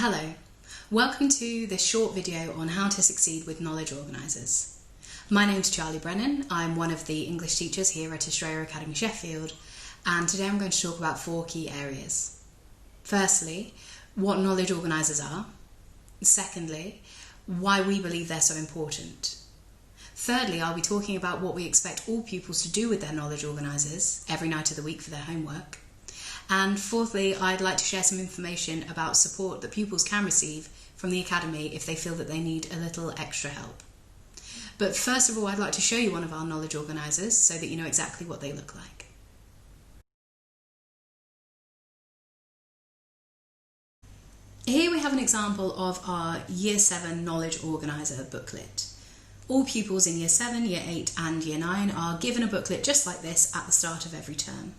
Hello, welcome to this short video on how to succeed with Knowledge Organisers. My name's Charlie Brennan, I'm one of the English teachers here at Australia Academy Sheffield, and today I'm going to talk about 4 key areas. Firstly, what Knowledge Organisers are. Secondly, why we believe they're so important. Thirdly, I'll be talking about what we expect all pupils to do with their Knowledge Organisers every night of the week for their homework. And fourthly, I'd like to share some information about support that pupils can receive from the Academy if they feel that they need a little extra help. But first of all, I'd like to show you one of our Knowledge Organisers so that you know exactly what they look like. Here we have an example of our Year 7 Knowledge Organiser booklet. All pupils in Year 7, Year 8 and Year 9 are given a booklet just like this at the start of every term.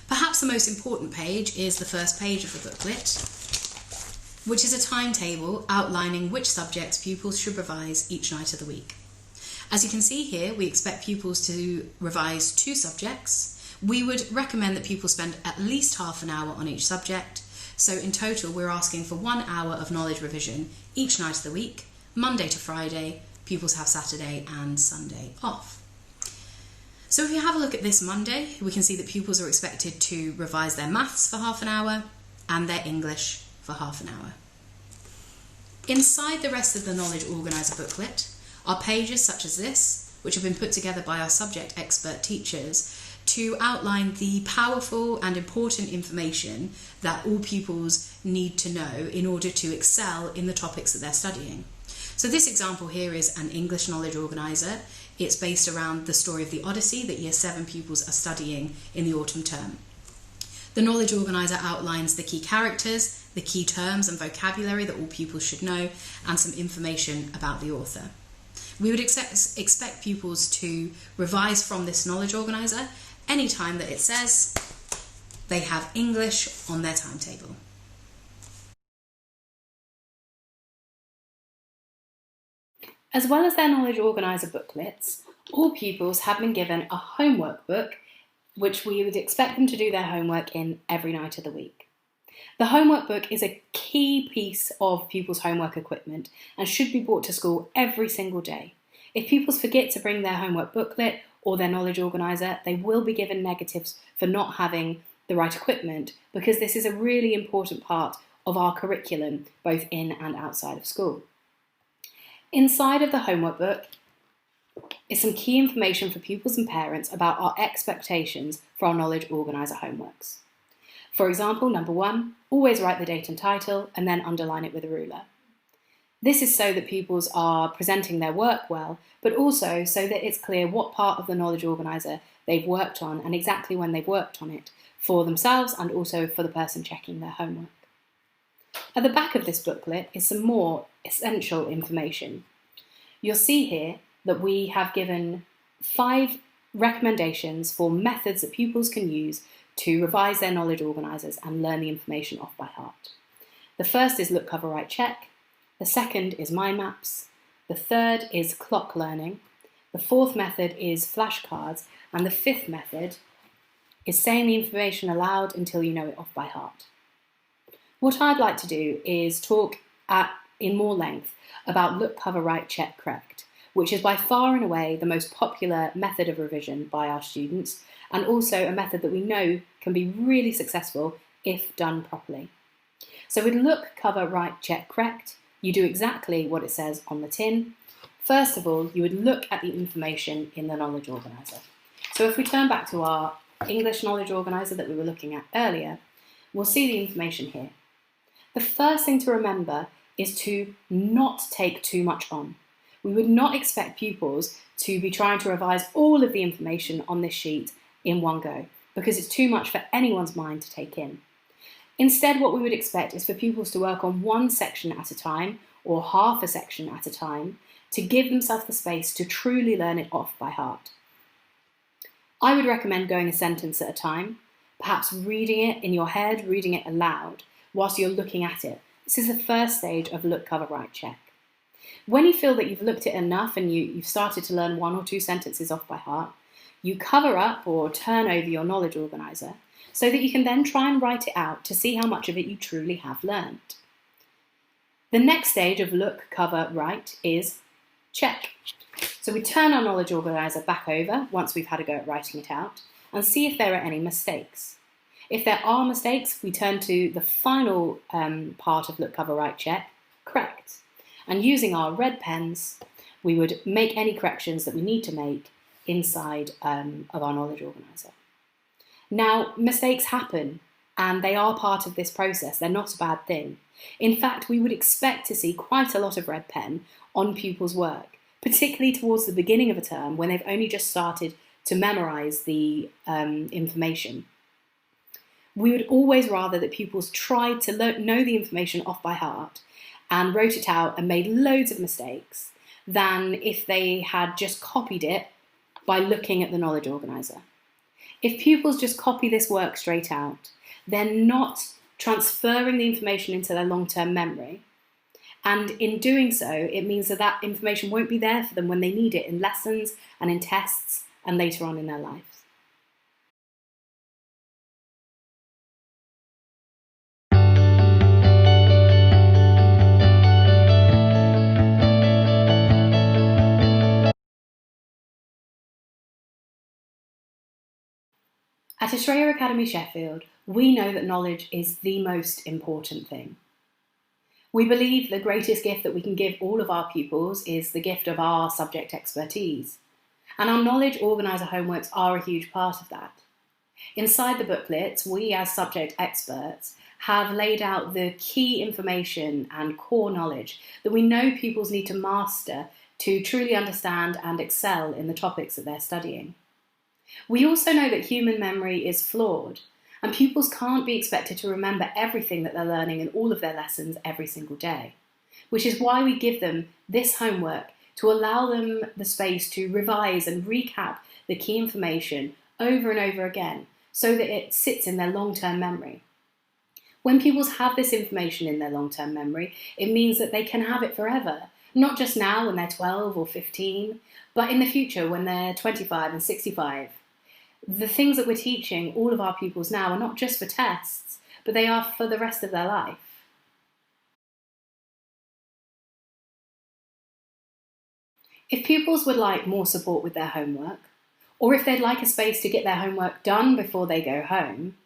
Perhaps the most important page is the first page of the booklet, which is a timetable outlining which subjects pupils should revise each night of the week. As you can see here, we expect pupils to revise 2 subjects. We would recommend that pupils spend at least half an hour on each subject. So in total, we're asking for 1 hour of knowledge revision each night of the week, Monday to Friday. Pupils have Saturday and Sunday off. So if you have a look at this Monday, we can see that pupils are expected to revise their maths for half an hour and their English for half an hour. Inside the rest of the Knowledge Organiser booklet are pages such as this, which have been put together by our subject expert teachers to outline the powerful and important information that all pupils need to know in order to excel in the topics that they're studying. So this example here is an English Knowledge Organiser. It's based around the story of the Odyssey that Year 7 pupils are studying in the autumn term. The Knowledge Organiser outlines the key characters, the key terms and vocabulary that all pupils should know, and some information about the author. We would expect pupils to revise from this Knowledge Organiser any time that it says they have English on their timetable. As well as their Knowledge Organiser booklets, all pupils have been given a homework book which we would expect them to do their homework in every night of the week. The homework book is a key piece of pupils' homework equipment and should be brought to school every single day. If pupils forget to bring their homework booklet or their Knowledge Organiser, they will be given negatives for not having the right equipment, because this is a really important part of our curriculum both in and outside of school. Inside of the homework book is some key information for pupils and parents about our expectations for our Knowledge Organiser homeworks. For example, number 1, always write the date and title and then underline it with a ruler. This is so that pupils are presenting their work well, but also so that it's clear what part of the Knowledge Organiser they've worked on and exactly when they've worked on it for themselves and also for the person checking their homework. At the back of this booklet is some more essential information. You'll see here that we have given 5 recommendations for methods that pupils can use to revise their Knowledge Organisers and learn the information off by heart. The first is look, cover, write, check. The second is mind maps. The third is clock learning. The 4th method is flashcards. And the 5th method is saying the information aloud until you know it off by heart. What I'd like to do is talk in more length about look, cover, write, check, correct, which is by far and away the most popular method of revision by our students, and also a method that we know can be really successful if done properly. So with look, cover, write, check, correct, you do exactly what it says on the tin. First of all, you would look at the information in the Knowledge Organiser. So if we turn back to our English Knowledge Organiser that we were looking at earlier, we'll see the information here. The first thing to remember is to not take too much on. We would not expect pupils to be trying to revise all of the information on this sheet in one go, because it's too much for anyone's mind to take in. Instead, what we would expect is for pupils to work on one section at a time, or half a section at a time, to give themselves the space to truly learn it off by heart. I would recommend going a sentence at a time, perhaps reading it in your head, reading it aloud, whilst you're looking at it. This is the first stage of look, cover, write, check. When you feel that you've looked at it enough and you've started to learn 1 or 2 sentences off by heart, you cover up or turn over your Knowledge Organiser so that you can then try and write it out to see how much of it you truly have learned. The next stage of look, cover, write is check. So we turn our knowledge organiser back over once we've had a go at writing it out and see if there are any mistakes. If there are mistakes, we turn to the final part of look, cover, write, check, correct. And using our red pens, we would make any corrections that we need to make inside of our knowledge organiser. Now, mistakes happen and they are part of this process. They're not a bad thing. In fact, we would expect to see quite a lot of red pen on pupils' work, particularly towards the beginning of a term when they've only just started to memorise the information. We would always rather that pupils tried to know the information off by heart and wrote it out and made loads of mistakes than if they had just copied it by looking at the knowledge organiser. If pupils just copy this work straight out, they're not transferring the information into their long-term memory. And in doing so, it means that that information won't be there for them when they need it in lessons and in tests and later on in their lives. At Australia Academy Sheffield, we know that knowledge is the most important thing. We believe the greatest gift that we can give all of our pupils is the gift of our subject expertise. And our knowledge organiser homeworks are a huge part of that. Inside the booklets, we as subject experts have laid out the key information and core knowledge that we know pupils need to master to truly understand and excel in the topics that they're studying. We also know that human memory is flawed, and pupils can't be expected to remember everything that they're learning in all of their lessons every single day, which is why we give them this homework to allow them the space to revise and recap the key information over and over again so that it sits in their long-term memory. When pupils have this information in their long-term memory, it means that they can have it forever, not just now when they're 12 or 15, but in the future when they're 25 and 65. The things that we're teaching all of our pupils now are not just for tests, but they are for the rest of their life. If pupils would like more support with their homework, or if they'd like a space to get their homework done before they go home,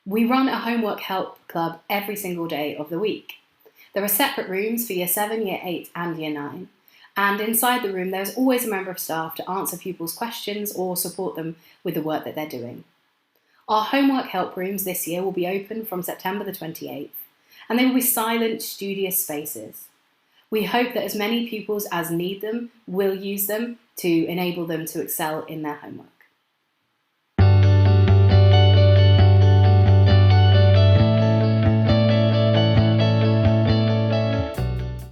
we run a homework help club every single day of the week. There are separate rooms for Year 7, Year 8 and Year 9. And inside the room, there's always a member of staff to answer pupils' questions or support them with the work that they're doing. Our homework help rooms this year will be open from September the 28th, and they will be silent, studious spaces. We hope that as many pupils as need them will use them to enable them to excel in their homework.